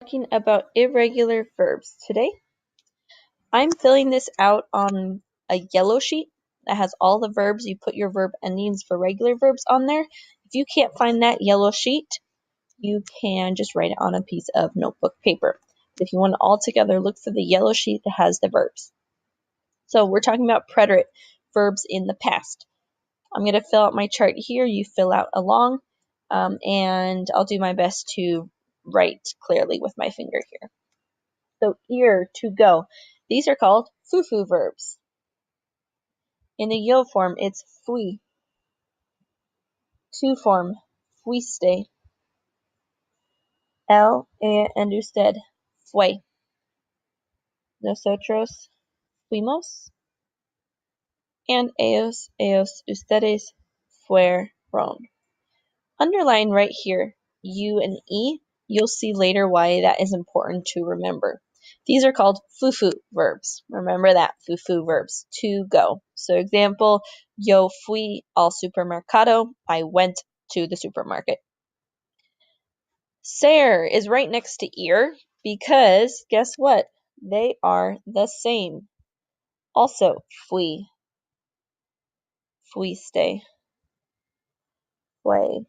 talking about irregular verbs today. I'm filling this out on a yellow sheet that has all the verbs. You put your verb endings for regular verbs on there. If you can't find that yellow sheet, you can just write it on a piece of notebook paper. If you want it all together, look for the yellow sheet that has the verbs. So we're talking about preterite verbs in the past. I'm going to fill out my chart here. You fill out along, and I'll do my best to write clearly with my finger here. So ir, to go. These are called fufu verbs. In the yo form, it's fui. To form, fuiste. And usted, fue. Nosotros, fuimos. And ellos, ustedes, fueron. Underline right here, U and E. You'll see later why that is important to remember. These are called fufu verbs. Remember that, fufu verbs, to go. So example, yo fui al supermercado. I went to the supermarket. Ser is right next to ir because guess what? They are the same. Also, fui, fuiste, fue,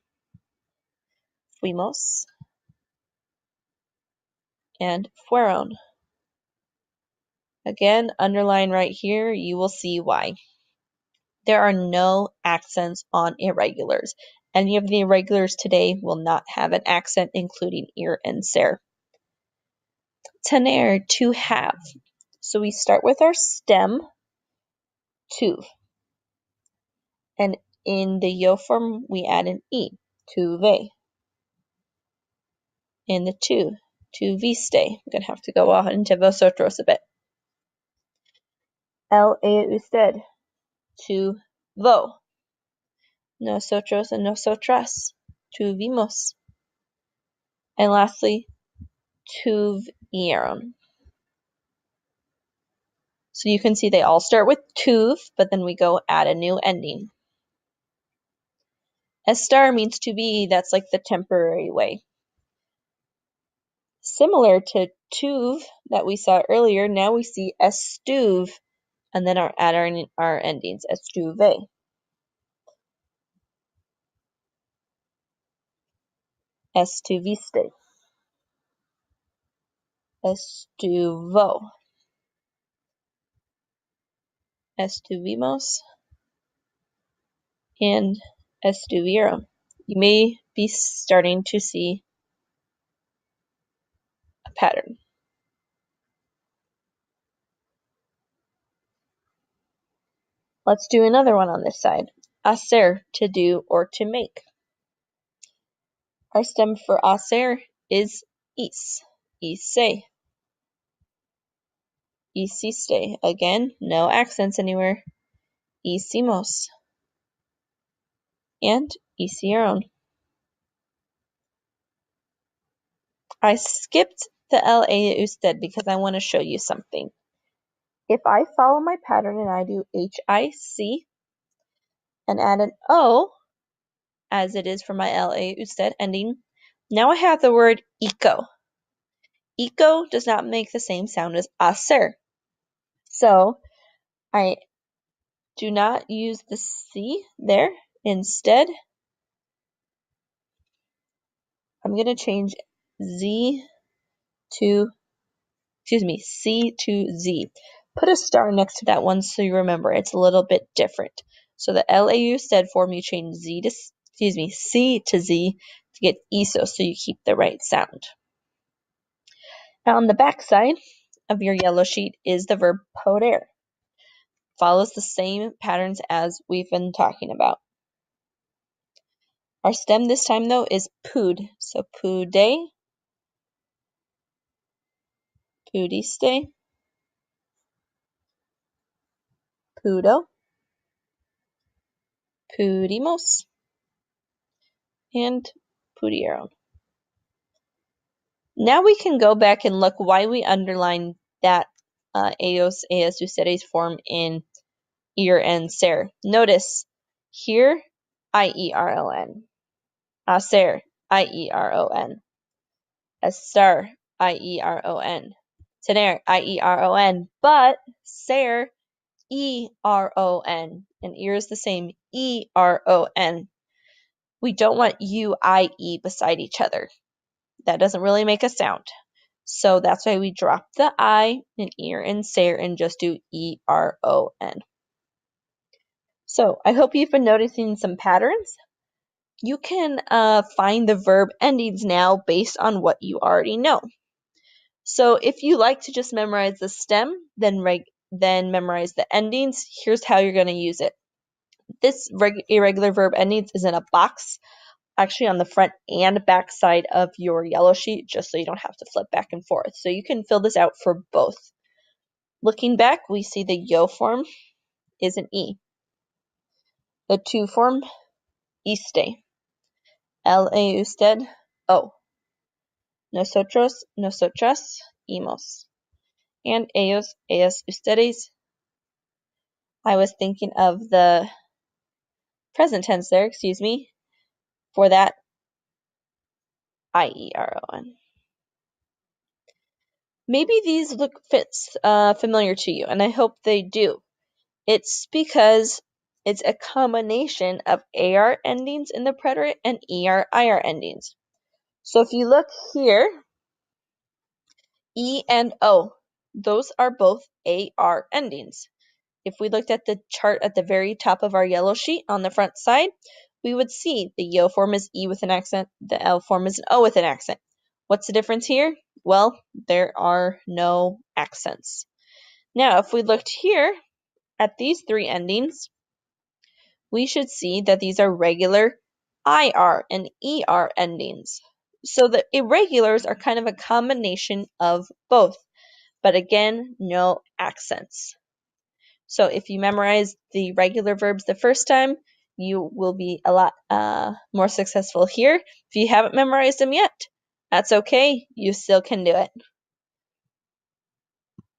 fuimos, and fueron. Again, underline right here, you will see why. There are no accents on irregulars. Any of the irregulars today will not have an accent, including ir and ser. Tener, to have. So we start with our stem, tuve. And in the yo form, we add an e, tuve. In the tuviste. I'm going to have to go on into vosotros a bit. Usted, tuvo. Nosotros and nosotras, tuvimos. And lastly, tuvieron. So you can see they all start with tuv, but then we go add a new ending. Estar means to be. That's like the temporary way. Similar to tuv that we saw earlier, now we see estuve, and then our endings, estuve. Estuviste. Estuvo. Estuvimos. And estuvieron. You may be starting to see a pattern. Let's do another one on this side. Hacer, to do or to make. Our stem for hacer is is. Hice. Hiciste. Again, no accents anywhere. Hicimos. And hicieron. I skipped the la usted because I want to show you something. If I follow my pattern and I do HIC and add an O, as it is for my la usted ending, now I have the word eco. Eco does not make the same sound as hacer. So I do not use the C there. Instead, I'm going to change C to Z. Put a star next to that one so you remember it's a little bit different. So the LAU usted form, you change C to Z to get ISO so you keep the right sound. Now on the back side of your yellow sheet is the verb poder. Follows the same patterns as we've been talking about. Our stem this time though is pud. So pude, pudiste, pudo, pudimos, and pudieron. Now we can go back and look why we underlined that ellos, ellas, ustedes form in ir and ser. Notice here, IERON. Hacer, IERON. Estar, I-E-R-O-N. Tener, I-E-R-O-N. But ser, E-R-O-N. And ear is the same, E-R-O-N. We don't want U-I-E beside each other. That doesn't really make a sound. So that's why we drop the I in ear and ser and just do E-R-O-N. So I hope you've been noticing some patterns. You can find the verb endings now based on what you already know. So if you like to just memorize the stem, then memorize the endings, here's how you're going to use it. This irregular verb endings is in a box, actually on the front and back side of your yellow sheet, just so you don't have to flip back and forth. So you can fill this out for both. Looking back, we see the yo form is an E. The to form, iste. La usted, o. Nosotros, nosotras, imos. And ellos, ellas, ustedes. I was thinking of the present tense there, for that, I-E-R-O-N. Maybe these look familiar to you, and I hope they do. It's because it's a combination of AR endings in the preterite and ER-IR endings. So if you look here, E and O, those are both AR endings. If we looked at the chart at the very top of our yellow sheet on the front side, we would see the yo form is E with an accent, the L form is an O with an accent. What's the difference here? Well, there are no accents. Now, if we looked here at these three endings, we should see that these are regular IR and ER endings. So the irregulars are kind of a combination of both, but again, no accents. So if you memorize the regular verbs the first time, you will be a lot more successful here. If you haven't memorized them yet, that's okay. You still can do it.